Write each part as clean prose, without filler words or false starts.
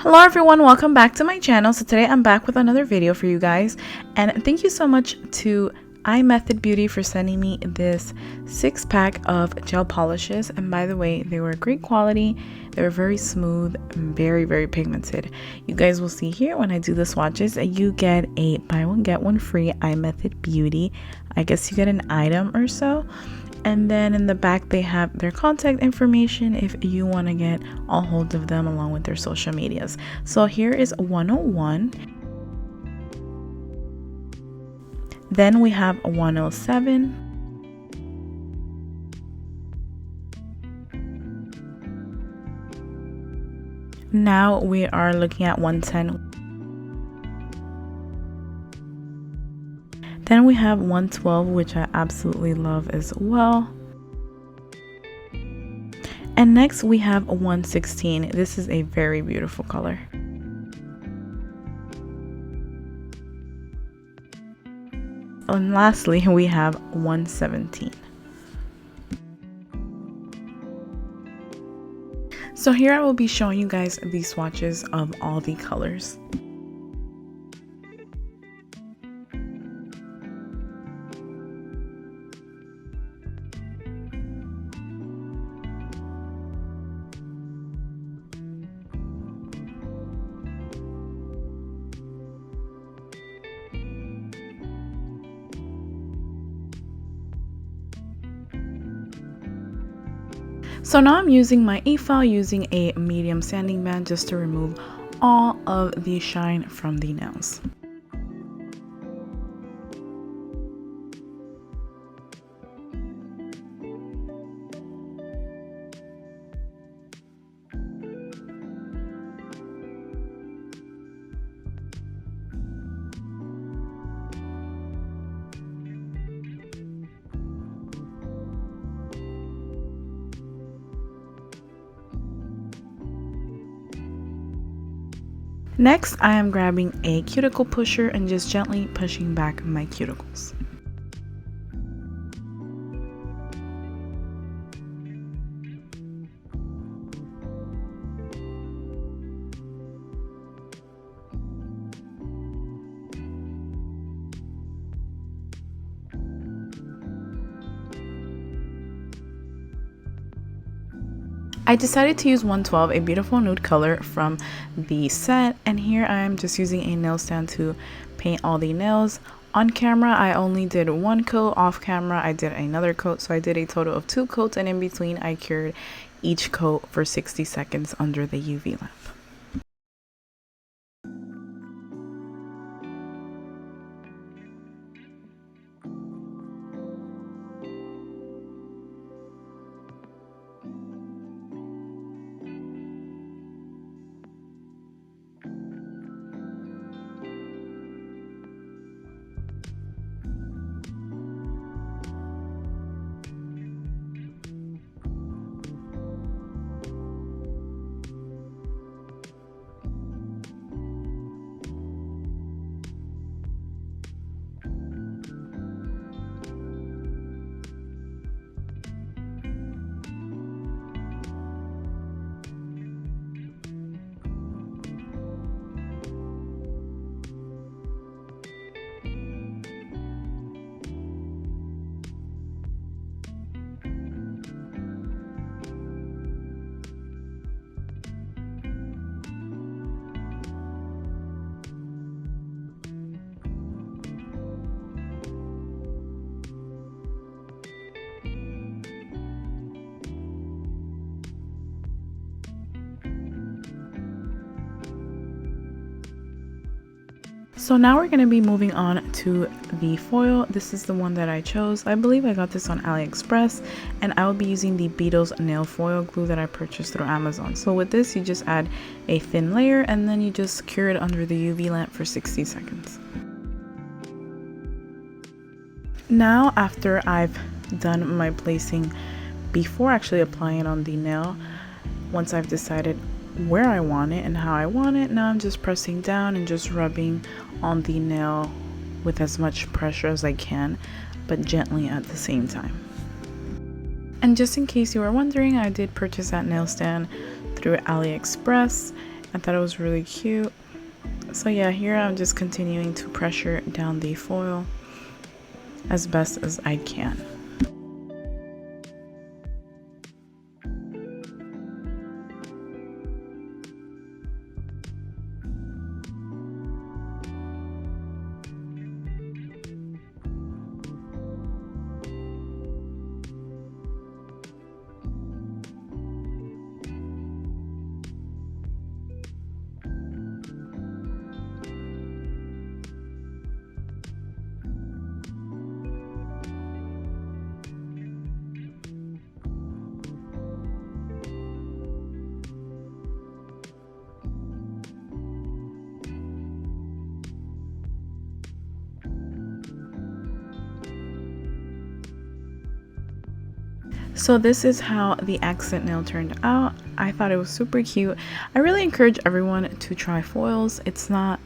Hello everyone, welcome back to my channel. So today I'm back with another video for you guys, and thank you so much to Imethod Beauty for sending me this 6-pack of gel polishes. And by the way, they were great quality, they were very smooth, very pigmented. You guys will see here when I do the swatches, you get a buy one get one free Imethod Beauty. I guess you get an item or so. And then in the back they have their contact information if you want to get all hold of them, along with their social medias. So here is 101. Then we have 107. Now we are looking at 110. Then we have 112, which I absolutely love as well. And next we have 116. This is a very beautiful color. And lastly, we have 117. So here I will be showing you guys the swatches of all the colors. So now I'm using my e-file using a medium sanding band just to remove all of the shine from the nails. Next, I am grabbing a cuticle pusher and just gently pushing back my cuticles. I decided to use 112, a beautiful nude color from the set, and here I am just using a nail stand to paint all the nails. On camera I only did one coat, off camera I did another coat, so I did a total of 2 coats, and in between I cured each coat for 60 seconds under the UV lamp. So now we're going to be moving on to the foil. This is the one that I chose. I believe I got this on AliExpress, and I will be using the Beetles nail foil glue that I purchased through Amazon. So with this, you just add a thin layer and then you just cure it under the UV lamp for 60 seconds. Now, after I've done my placing before actually applying it on the nail, once I've decided where I want it and how I want it, now I'm just pressing down and just rubbing on the nail with as much pressure as I can, but gently at the same time. And just in case you were wondering, I did purchase that nail stand through AliExpress. I thought it was really cute. So yeah, here I'm just continuing to pressure down the foil as best as I can. So this is how the accent nail turned out. I thought it was super cute. I really encourage everyone to try foils. It's not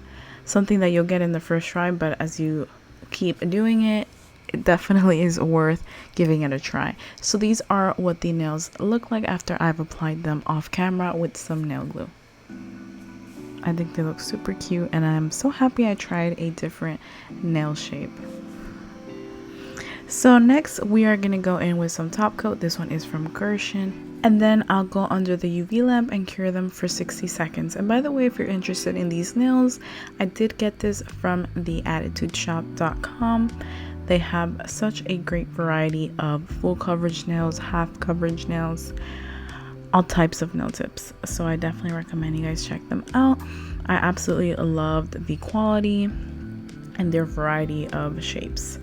something that you'll get in the first try, but as you keep doing it, it definitely is worth giving it a try. So these are what the nails look like after I've applied them off camera with some nail glue. I think they look super cute, and I'm so happy I tried a different nail shape. So next we are going to go in with some top coat. This one is from Gershon. And then I'll go under the UV lamp and cure them for 60 seconds. And by the way, if you're interested in these nails, I did get this from theattitudeshop.com. They have such a great variety of full coverage nails, half coverage nails, all types of nail tips. So I definitely recommend you guys check them out. I absolutely loved the quality and their variety of shapes.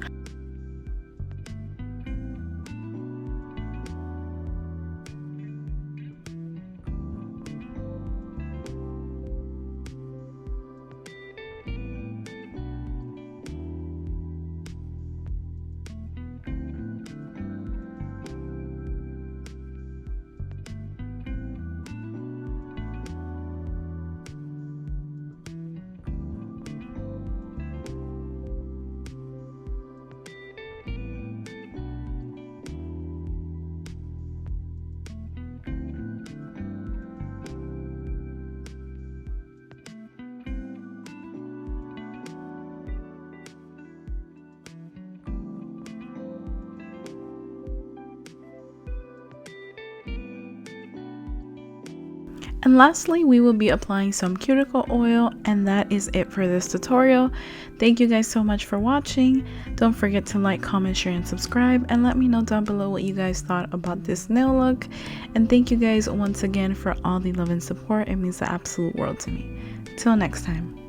And lastly, we will be applying some cuticle oil, and that is it for this tutorial. Thank you guys so much for watching. Don't forget to like, comment, share, and subscribe, and let me know down below what you guys thought about this nail look. And thank you guys once again for all the love and support. It means the absolute world to me. Till next time.